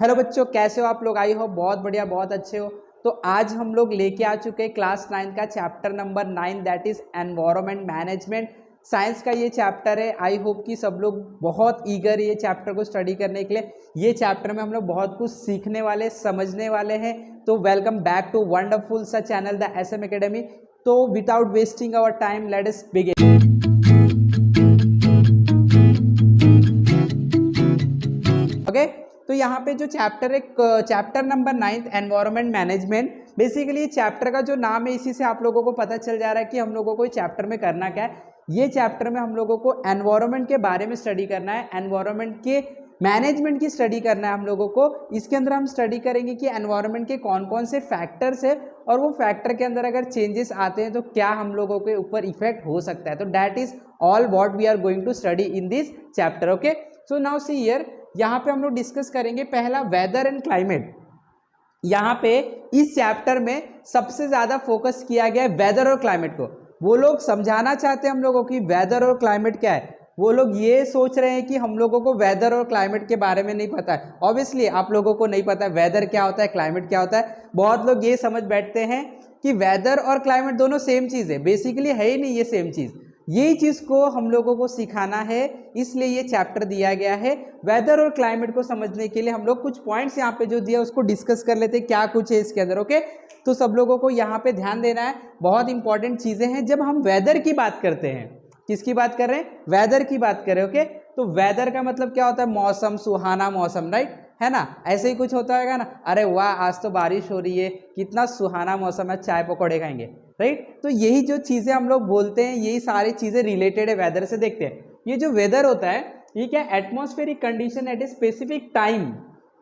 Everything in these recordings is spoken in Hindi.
हेलो बच्चों, कैसे हो आप लोग। आई हो बहुत बढ़िया, बहुत अच्छे हो। तो आज हम लोग लेके आ चुके हैं क्लास 9 का chapter number 9 that is environment management. Science का ये चैप्टर है। आई होप कि सब लोग बहुत ईगर ये चैप्टर को स्टडी करने के लिए। ये चैप्टर में हम लोग बहुत कुछ सीखने वाले, समझने वाले हैं। तो वेलकम बैक टू वंडरफुल सा चैनल द SM एकेडमी। तो without wasting our time let us begin. Okay, तो यहाँ पे जो चैप्टर है, chapter number 9 environment management. Basically chapter का जो नाम है इसी से आप लोगों को पता चल जा रहा है कि हम लोगों को चैप्टर में करना क्या है। ये चैप्टर में हम लोगों को एनवायरनमेंट के बारे में स्टडी करना है, एनवायरनमेंट के मैनेजमेंट की स्टडी करना है हम लोगों को। इसके अंदर हम स्टडी करेंगे कि एनवायरनमेंट के कौन कौन से फैक्टर्स है और वो फैक्टर के अंदर अगर चेंजेस आते हैं तो क्या हम लोगों के ऊपर इफेक्ट हो सकता है। तो that is all what we are going to study in this chapter. Okay, so now see here, यहाँ पे हम लोग डिस्कस करेंगे पहला वेदर एंड क्लाइमेट। यहाँ पे इस चैप्टर में सबसे ज्यादा फोकस किया गया है वेदर और क्लाइमेट को। वो लोग समझाना चाहते हैं हम लोगों की वेदर और क्लाइमेट क्या है। वो लोग ये सोच रहे हैं कि हम लोगों को वेदर और क्लाइमेट के बारे में नहीं पता है। ऑब्वियसली आप लोगों को नहीं पता है वेदर क्या होता है, क्लाइमेट क्या होता है। बहुत लोग ये समझ बैठते हैं कि वेदर और क्लाइमेट दोनों सेम चीज है। बेसिकली है ही नहीं ये सेम चीज। यही चीज को हम लोगों को सिखाना है, इसलिए ये चैप्टर दिया गया है। वेदर और क्लाइमेट को समझने के लिए हम लोग कुछ पॉइंट्स यहाँ पे जो दिया उसको डिस्कस कर लेते हैं, क्या कुछ है इसके अंदर। ओके, तो सब लोगों को यहाँ पे ध्यान देना है, बहुत इंपॉर्टेंट चीजें हैं। जब हम वेदर की बात करते हैं, किसकी बात कर रहे हैं, वेदर की बात कर रहे हैं। ओके, तो वेदर का मतलब क्या होता है, मौसम, सुहाना मौसम, राइट है ना। ऐसे ही कुछ होता है ना, अरे वाह आज तो बारिश हो रही है, कितना सुहाना मौसम है, चाय पकौड़े खाएंगे, राइट। तो यही जो चीजें हम लोग बोलते हैं, यही सारी चीजें रिलेटेड है वेदर से। देखते हैं ये जो वेदर होता है ये क्या, atmospheric condition at a specific time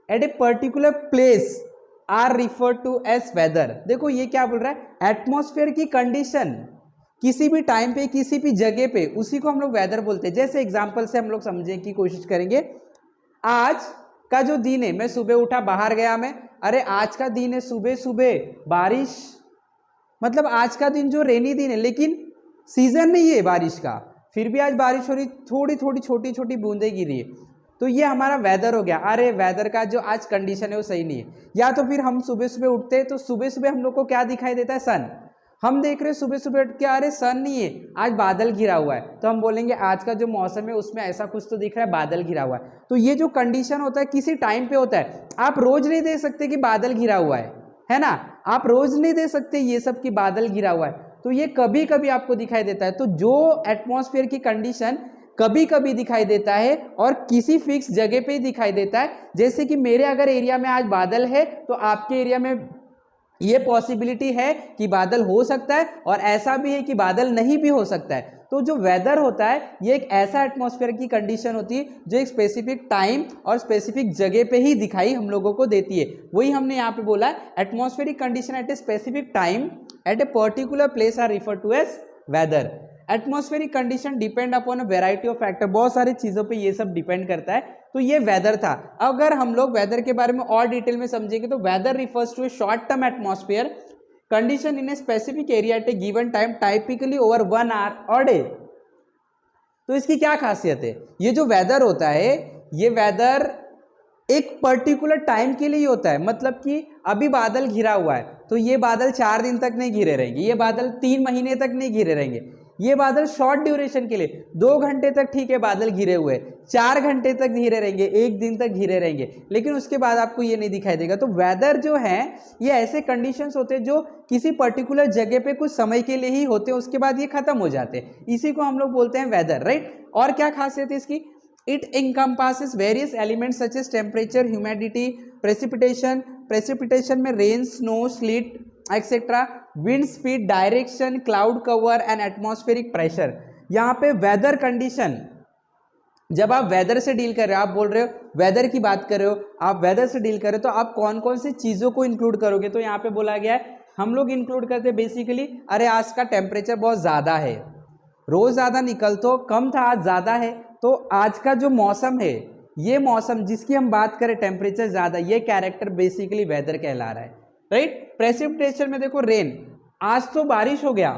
at a particular place are refer to as weather. देखो ये क्या बोल रहा है, एटमॉस्फेयर की कंडीशन किसी भी टाइम पे, किसी भी जगह पे, उसी को हम लोग वेदर बोलते हैं। जैसे एग्जांपल से हम लोग समझने की कोशिश करेंगे। आज का जो दिन है, मैं सुबह उठा, बाहर गया मैं, अरे आज का दिन है, सुबह सुबह बारिश, मतलब आज का दिन जो रेनी दिन है, लेकिन सीजन नहीं है बारिश का, फिर भी आज बारिश हो रही, थोड़ी थोड़ी छोटी छोटी बूंदें गिरी है। तो ये हमारा वेदर हो गया। अरे वेदर का जो आज कंडीशन है वो सही नहीं है। या तो फिर हम सुबह सुबह उठते हैं तो सुबह सुबह हम लोग को क्या दिखाई देता है, सन। हम देख रहे हैं सुबह सुबह उठ के, अरे सन नहीं है, आज बादल घिरा हुआ है, तो हम बोलेंगे आज का जो मौसम है उसमें ऐसा कुछ तो दिख रहा है, बादल घिरा हुआ है। तो ये जो कंडीशन होता है किसी टाइम पे होता है। आप रोज नहीं दे सकते कि बादल घिरा हुआ है ना। आप रोज नहीं दे सकते ये सब कि बादल घिरा हुआ है। तो ये कभी कभी आपको दिखाई देता है। तो जो एटमॉस्फेयर की कंडीशन कभी कभी दिखाई देता है और किसी फिक्स जगह पे ही दिखाई देता है। जैसे कि मेरे अगर एरिया में आज बादल है तो आपके एरिया में ये पॉसिबिलिटी है कि बादल हो सकता है, और ऐसा भी है कि बादल नहीं भी हो सकता है। तो जो वेदर होता है ये एक ऐसा एटमॉस्फेयर की कंडीशन होती है जो एक स्पेसिफिक टाइम और स्पेसिफिक जगह पे ही दिखाई हम लोगों को देती है। वही हमने यहाँ पे बोला, atmospheric condition at a specific time at a particular place are refer to as weather. Atmospheric condition depend upon a variety of factor, बहुत सारी चीजों पे ये सब डिपेंड करता है। तो ये वेदर था। अगर हम लोग वेदर के बारे में और डिटेल में समझेंगे तो weather refers to a short term atmosphere condition in a specific area at a given time, typically over 1 hour और डे। तो इसकी क्या खासियत है, ये जो वेदर होता है ये वेदर एक पर्टिकुलर टाइम के लिए ही होता है। मतलब कि अभी बादल घिरा हुआ है तो ये बादल 4 दिन तक नहीं घिरे रहेंगे, ये बादल 3 महीने तक नहीं घिरे रहेंगे, ये बादल शॉर्ट ड्यूरेशन के लिए 2 घंटे तक ठीक है बादल घिरे हुए, 4 घंटे तक घिरे रहेंगे, 1 दिन तक घिरे रहेंगे, लेकिन उसके बाद आपको ये नहीं दिखाई देगा। तो वेदर जो है ये ऐसे कंडीशंस होते हैं जो किसी पर्टिकुलर जगह पे कुछ समय के लिए ही होते हैं, उसके बाद ये खत्म हो जाते हैं। इसी को हम लोग बोलते हैं वेदर, राइट। और क्या खासियत है इसकी, it encompasses various elements such as temperature, humidity, precipitation में rain, snow, sleet, etc., wind speed, direction, cloud cover and atmospheric pressure। यहाँ पे वेदर कंडीशन, जब आप वेदर से डील कर रहे हो, आप बोल रहे हो वेदर की बात कर रहे हो, आप वेदर से डील कर रहे हो, तो आप कौन कौन सी चीज़ों को इंक्लूड करोगे। तो यहाँ पे बोला गया है हम लोग इंक्लूड करते हैं बेसिकली, अरे आज का टेम्परेचर बहुत ज़्यादा है, रोज़ ज़्यादा निकल तो कम था, आज ज़्यादा है, तो आज का जो मौसम है, ये मौसम जिसकी हम बात करें टेम्परेचर ज़्यादा, ये कैरेक्टर बेसिकली वेदर कहला रहा है, राइट। प्रेसिपिटेशन में देखो रेन, आज तो बारिश हो गया,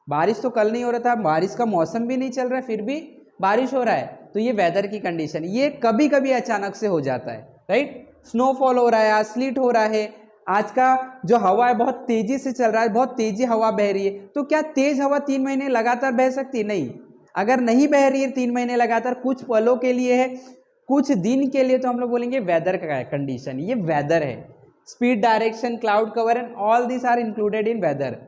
बारिश तो कल नहीं हो रहा था, बारिश का मौसम भी नहीं चल रहा है फिर भी बारिश हो रहा है, तो ये वेदर की कंडीशन, ये कभी कभी अचानक से हो जाता है, राइट। स्नोफॉल हो रहा है, आज स्लीट हो रहा है, आज का जो हवा है बहुत तेजी से चल रहा है, बहुत तेजी हवा बह रही है, तो क्या तेज हवा 3 महीने लगातार बह सकती है? नहीं। अगर नहीं बह रही है 3 महीने लगातार, कुछ पलों के लिए है, कुछ दिन के लिए, तो हम लोग बोलेंगे वेदर का कंडीशन, ये वेदर है। Speed, direction, cloud cover and all this are included in weather.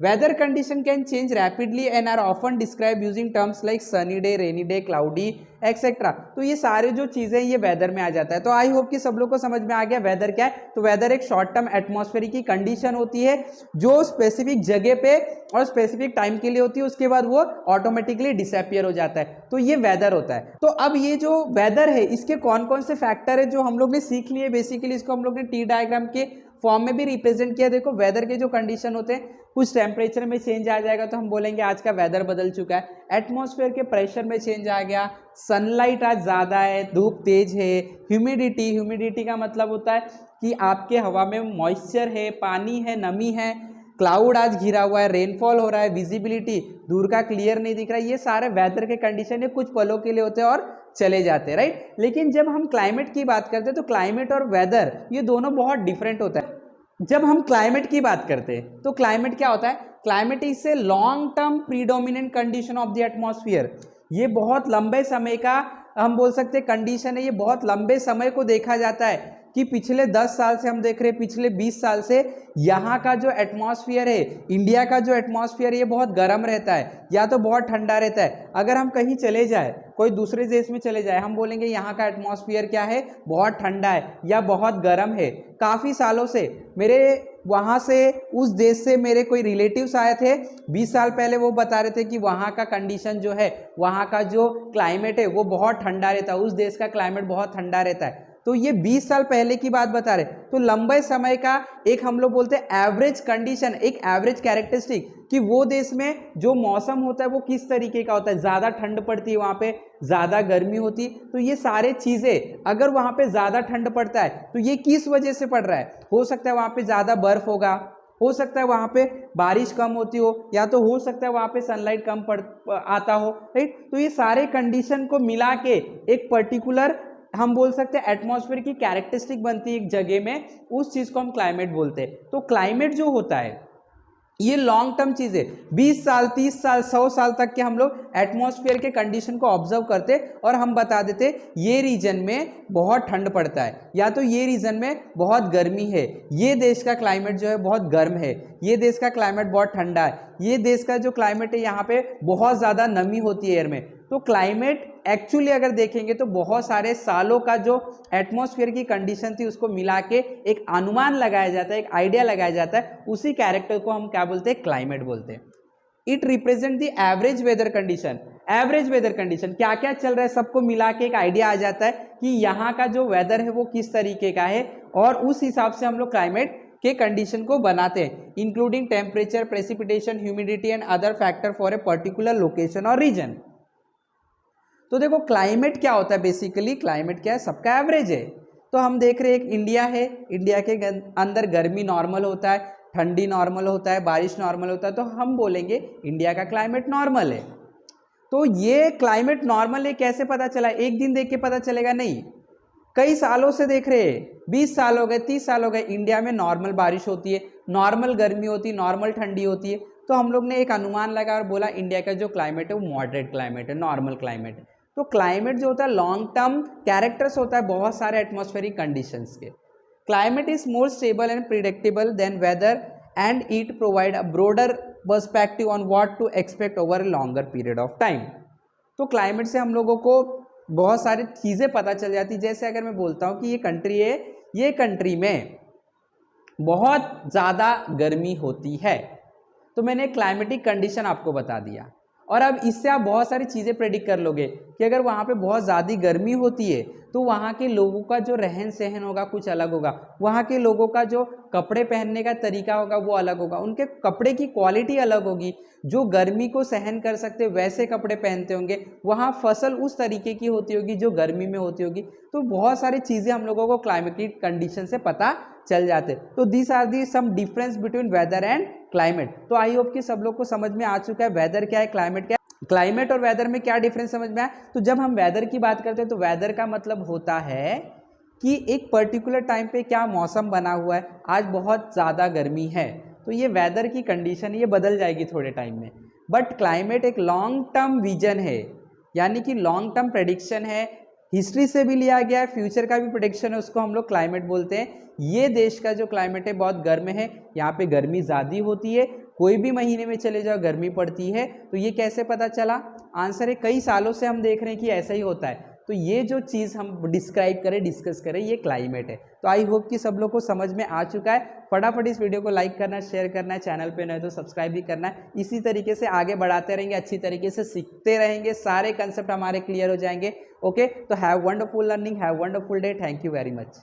Weather condition can change rapidly and are often described using terms like sunny day, rainy day, cloudy, etc. तो ये सारे जो चीज़ें ये वेदर में आ जाता है। तो आई होप कि सब लोग को समझ में आ गया वेदर क्या है। तो वेदर एक शॉर्ट टर्म एटमॉस्फेयर की कंडीशन होती है जो स्पेसिफिक जगह पे और स्पेसिफिक टाइम के लिए होती है, उसके बाद वो ऑटोमेटिकली डिसअपियर हो जाता है। तो ये वेदर होता है। तो अब ये जो वेदर है इसके कौन कौन से फैक्टर है जो हम लोग ने सीख लिए, बेसिकली इसको हम लोग ने टी डायग्राम के फॉर्म में भी रिप्रेजेंट किया। देखो वेदर के जो कंडीशन होते हैं, कुछ टेम्परेचर में चेंज आ जाएगा तो हम बोलेंगे आज का वेदर बदल चुका है। एटमॉस्फेयर के प्रेशर में चेंज आ गया, सनलाइट आज ज़्यादा है, धूप तेज है, ह्यूमिडिटी का मतलब होता है कि आपके हवा में मॉइस्चर है, पानी है, नमी है, क्लाउड आज घिरा हुआ है, रेनफॉल हो रहा है, विजिबिलिटी दूर का क्लियर नहीं दिख रहा है, ये सारे वेदर के कंडीशन है, कुछ पलों के लिए होते हैं और चले जाते हैं, राइट। लेकिन जब हम क्लाइमेट की बात करते हैं तो क्लाइमेट और वेदर ये दोनों बहुत डिफरेंट होता है। जब हम क्लाइमेट की बात करते हैं तो क्लाइमेट क्या होता है? Climate is a long term predominant condition of the atmosphere. ये बहुत लंबे समय का हम बोल सकते हैं कंडीशन है, ये बहुत लंबे समय को देखा जाता है कि पिछले 10 साल से हम देख रहे हैं, पिछले 20 साल से यहाँ का जो एटमॉस्फेयर है, इंडिया का जो एटमॉस्फेयर है, ये बहुत गर्म रहता है या तो बहुत ठंडा रहता है। अगर हम कहीं चले जाए, कोई दूसरे देश में चले जाए, हम बोलेंगे यहाँ का एटमॉस्फेयर क्या है, बहुत ठंडा है या बहुत गर्म है। काफ़ी सालों से मेरे वहाँ से उस देश से मेरे कोई रिलेटिव्स आए थे, 20 साल पहले, वो बता रहे थे कि वहाँ का कंडीशन जो है, वहाँ का जो क्लाइमेट है वो बहुत ठंडा रहता है, उस देश का क्लाइमेट बहुत ठंडा रहता है। तो ये 20 साल पहले की बात बता रहे। तो लंबे समय का एक हम लोग बोलते हैं एवरेज कंडीशन, एक एवरेज कैरेक्टरिस्टिक कि वो देश में जो मौसम होता है वो किस तरीके का होता है, ज़्यादा ठंड पड़ती है वहाँ पे, ज़्यादा गर्मी होती है। तो ये सारे चीज़ें, अगर वहाँ पे ज़्यादा ठंड पड़ता है तो ये किस वजह से पड़ रहा है? हो सकता है वहाँ पे ज़्यादा बर्फ होगा, हो सकता है वहाँ पे बारिश कम होती हो, या तो हो सकता है वहाँ पे सनलाइट कम आता हो, राइट। तो ये सारे कंडीशन को मिला के एक पर्टिकुलर हम बोल सकते हैं एटमॉस्फेयर की कैरेक्टरिस्टिक बनती है एक जगह में, उस चीज़ को हम क्लाइमेट बोलते हैं। तो क्लाइमेट जो होता है ये लॉन्ग टर्म चीज़ है, 20 साल, 30 साल, 100 साल तक के हम लोग एटमॉस्फेयर के कंडीशन को ऑब्जर्व करते और हम बता देते ये रीजन में बहुत ठंड पड़ता है या तो ये रीजन में बहुत गर्मी है, ये देश का क्लाइमेट जो है बहुत गर्म है, ये देश का क्लाइमेट बहुत ठंडा है, ये देश का जो क्लाइमेट है यहाँ पे बहुत ज़्यादा नमी होती है एयर में। तो क्लाइमेट एक्चुअली अगर देखेंगे तो बहुत सारे सालों का जो एटमॉस्फेयर की कंडीशन थी उसको मिला के एक अनुमान लगाया जाता है, एक आइडिया लगाया जाता है, उसी कैरेक्टर को हम क्या बोलते हैं? क्लाइमेट बोलते हैं। It represent the average weather condition. Average weather condition क्या क्या चल रहा है सबको मिला के एक आइडिया आ जाता है कि यहाँ का जो वेदर है वो किस तरीके का है, और उस हिसाब से हम लोग क्लाइमेट के कंडीशन को बनाते हैं, including temperature, precipitation, humidity and other factor for a particular location और रीजन। तो देखो क्लाइमेट क्या होता है, बेसिकली क्लाइमेट क्या है, सबका एवरेज है। तो हम देख रहे हैं एक इंडिया है, इंडिया के अंदर गर्मी नॉर्मल होता है, ठंडी नॉर्मल होता है, बारिश नॉर्मल होता है, तो हम बोलेंगे इंडिया का क्लाइमेट नॉर्मल है। तो ये क्लाइमेट नॉर्मल है कैसे पता चला? एक दिन देख के पता चलेगा नहीं, कई सालों से देख रहे हैं, 20 साल हो गए, 30 साल हो गए, इंडिया में नॉर्मल बारिश होती है, नॉर्मल गर्मी होती है, नॉर्मल ठंडी होती है। तो हम लोग ने एक अनुमान लगा और बोला इंडिया का जो क्लाइमेट है वो मॉडरेट क्लाइमेट है, नॉर्मल क्लाइमेट है। तो क्लाइमेट जो होता है लॉन्ग टर्म कैरेक्टर्स होता है बहुत सारे एटमॉस्फेरिक कंडीशंस के। Climate is more stable and predictable than weather and it provide a broader perspective on what to expect over a longer period of time. तो क्लाइमेट से हम लोगों को बहुत सारी चीज़ें पता चल जाती। जैसे अगर मैं बोलता हूँ कि ये कंट्री है, ये कंट्री में बहुत ज़्यादा गर्मी होती है, तो मैंने क्लाइमेटिक कंडीशन आपको बता दिया, और अब इससे आप बहुत सारी चीज़ें प्रेडिक्ट कर लोगे कि अगर वहाँ पे बहुत ज़्यादा गर्मी होती है तो वहाँ के लोगों का जो रहन सहन होगा कुछ अलग होगा, वहाँ के लोगों का जो कपड़े पहनने का तरीका होगा वो अलग होगा, उनके कपड़े की क्वालिटी अलग होगी, जो गर्मी को सहन कर सकते वैसे कपड़े पहनते होंगे, वहाँ फसल उस तरीके की होती होगी जो गर्मी में होती होगी। तो बहुत सारी चीज़ें हम लोगों को क्लाइमेटिक कंडीशन से पता चल जाते। तो this are the some difference between weather and climate. तो आई होप कि सब लोग को समझ में आ चुका है वेदर क्या है, क्लाइमेट क्या है, क्लाइमेट और वेदर में क्या डिफरेंस समझ में आया। तो जब हम वेदर की बात करते हैं तो वेदर का मतलब होता है कि एक पर्टिकुलर टाइम पे क्या मौसम बना हुआ है। आज बहुत ज़्यादा गर्मी है तो ये वेदर की कंडीशन ये बदल जाएगी थोड़े टाइम में। बट क्लाइमेट एक लॉन्ग टर्म विजन है, यानी कि लॉन्ग टर्म प्रेडिक्शन है, हिस्ट्री से भी लिया गया है, फ्यूचर का भी प्रेडिक्शन है, उसको हम लोग क्लाइमेट बोलते हैं। ये देश का जो क्लाइमेट है बहुत गर्म है, यहाँ पे गर्मी ज़्यादा होती है, कोई भी महीने में चले जाओ गर्मी पड़ती है। तो ये कैसे पता चला? आंसर है कई सालों से हम देख रहे हैं कि ऐसा ही होता है। तो ये जो चीज़ हम डिस्क्राइब करें, डिस्कस करें, ये क्लाइमेट है। तो आई होप कि सब लोग को समझ में आ चुका है। फटाफट इस वीडियो को लाइक करना, शेयर करना है, चैनल पे नए तो सब्सक्राइब भी करना है। इसी तरीके से आगे बढ़ाते रहेंगे, अच्छी तरीके से सीखते रहेंगे, सारे कंसेप्ट हमारे क्लियर हो जाएंगे। ओके, तो have wonderful learning, have wonderful day, thank you very much.